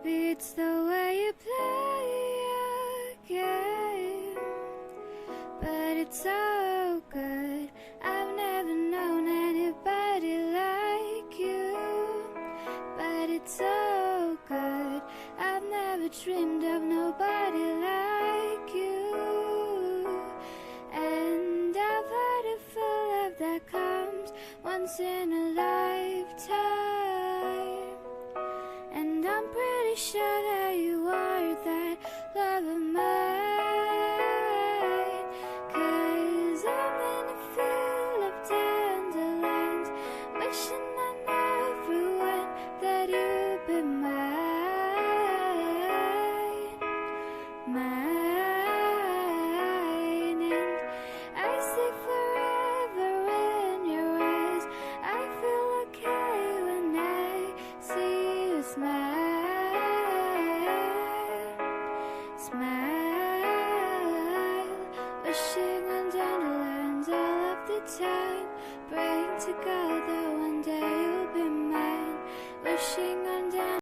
Maybe it's the way you play your game, but it's so good. I've never known anybody like you, but it's so good. I've never dreamed of nobody like you. And I've heard of a love that comes once in a lifetime, and I'm pretty sure that you are that love of mine. 'Cause I'm in a field of dandelions, wishing I never went, that you'd be mine, mine. And I see forever in your eyes. I feel okay when I see you smile, smile. Wish it